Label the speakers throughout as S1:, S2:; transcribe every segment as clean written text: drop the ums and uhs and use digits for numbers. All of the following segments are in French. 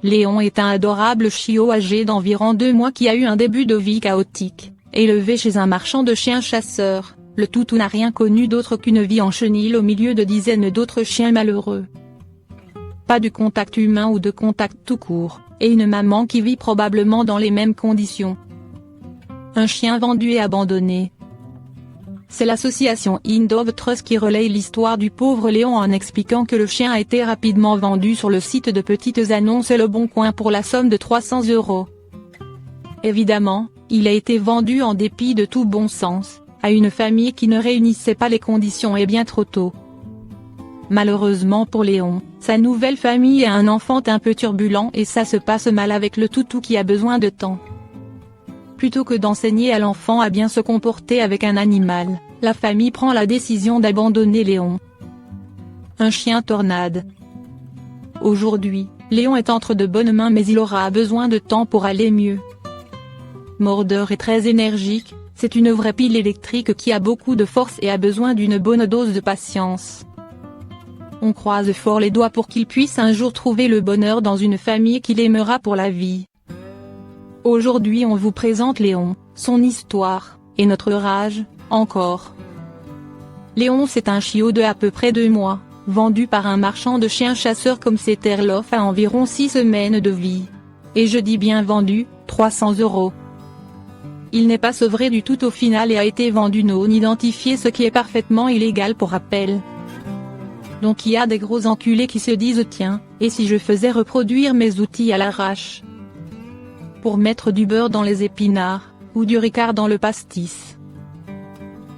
S1: Léon est un adorable chiot âgé d'environ 2 mois qui a eu un début de vie chaotique, élevé chez un marchand de chiens chasseurs. Le toutou n'a rien connu d'autre qu'une vie en chenil au milieu de dizaines d'autres chiens malheureux. Pas de contact humain ou de contact tout court, et une maman qui vit probablement dans les mêmes conditions. Un chien vendu et abandonné. C'est l'association Indove Trust qui relaye l'histoire du pauvre Léon en expliquant que le chien a été rapidement vendu sur le site de petites annonces Le Bon Coin pour la somme de 300 €. Évidemment, il a été vendu en dépit de tout bon sens, à une famille qui ne réunissait pas les conditions et bien trop tôt. Malheureusement pour Léon, sa nouvelle famille a un enfant un peu turbulent et ça se passe mal avec le toutou qui a besoin de temps. Plutôt que d'enseigner à l'enfant à bien se comporter avec un animal, la famille prend la décision d'abandonner Léon. Un chien tornade. Aujourd'hui, Léon est entre de bonnes mains mais il aura besoin de temps pour aller mieux. Mordeur et très énergique, c'est une vraie pile électrique qui a beaucoup de force et a besoin d'une bonne dose de patience. On croise fort les doigts pour qu'il puisse un jour trouver le bonheur dans une famille qu'il aimera pour la vie. Aujourd'hui on vous présente Léon, son histoire, et notre rage, encore. Léon c'est un chiot de à peu près 2 mois, vendu par un marchand de chiens chasseurs comme c'est Erlof à environ 6 semaines de vie. Et je dis bien vendu, 300 €. Il n'est pas sevré du tout au final et a été vendu non identifié, ce qui est parfaitement illégal pour rappel. Donc il y a des gros enculés qui se disent tiens, et si je faisais reproduire mes outils à l'arrache pour mettre du beurre dans les épinards, ou du Ricard dans le pastis.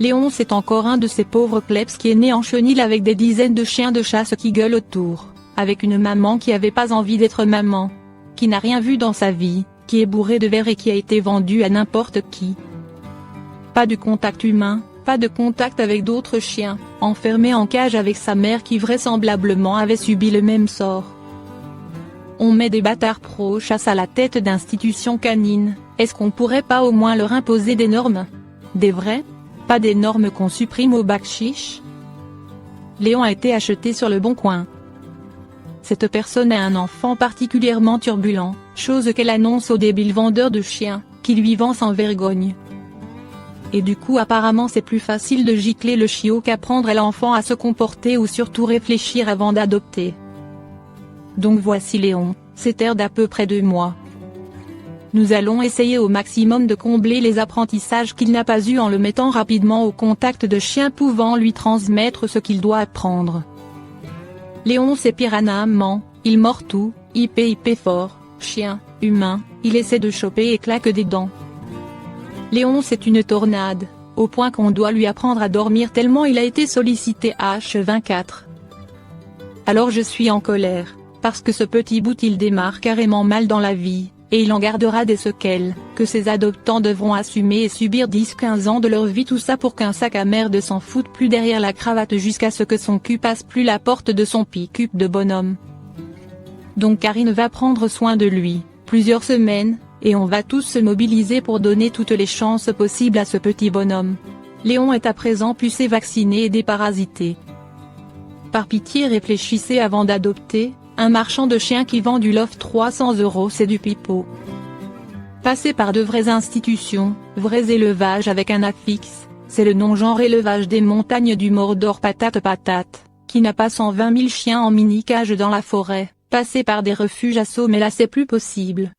S1: Léon c'est encore un de ces pauvres plebs qui est né en chenil avec des dizaines de chiens de chasse qui gueulent autour, avec une maman qui avait pas envie d'être maman, qui n'a rien vu dans sa vie, qui est bourré de verre et qui a été vendu à n'importe qui. Pas de contact humain, pas de contact avec d'autres chiens, enfermé en cage avec sa mère qui vraisemblablement avait subi le même sort. On met des bâtards pro-chasse à la tête d'institutions canines, est-ce qu'on pourrait pas au moins leur imposer des normes? Des vraies? Pas des normes qu'on supprime au bac chiche? Léon a été acheté sur Le Bon Coin. Cette personne a un enfant particulièrement turbulent, chose qu'elle annonce au débile vendeur de chiens, qui lui vend sans vergogne. Et du coup apparemment c'est plus facile de gicler le chiot qu'apprendre à l'enfant à se comporter ou surtout réfléchir avant d'adopter. Donc voici Léon, cet air d'à peu près 2 mois. Nous allons essayer au maximum de combler les apprentissages qu'il n'a pas eu en le mettant rapidement au contact de chiens pouvant lui transmettre ce qu'il doit apprendre. Léon c'est piranha ment, il mord tout, IP fort, chien, humain, il essaie de choper et claque des dents. Léon c'est une tornade, au point qu'on doit lui apprendre à dormir tellement il a été sollicité H24. Alors je suis en colère, parce que ce petit bout il démarre carrément mal dans la vie, et il en gardera des séquelles, que ses adoptants devront assumer et subir 10-15 ans de leur vie, tout ça pour qu'un sac à merde s'en foute plus derrière la cravate jusqu'à ce que son cul passe plus la porte de son pick-up de bonhomme. Donc Karine va prendre soin de lui, plusieurs semaines, et on va tous se mobiliser pour donner toutes les chances possibles à ce petit bonhomme. Léon est à présent pucé, vacciné et déparasité. Par pitié réfléchissez avant d'adopter. Un marchand de chiens qui vend du loft 300 € c'est du pipeau. Passez par de vraies institutions, vrais élevages avec un affixe, c'est le non-genre élevage des montagnes du Mordor patate, qui n'a pas 120 000 chiens en mini-cage dans la forêt, passez par des refuges assos mais là c'est plus possible,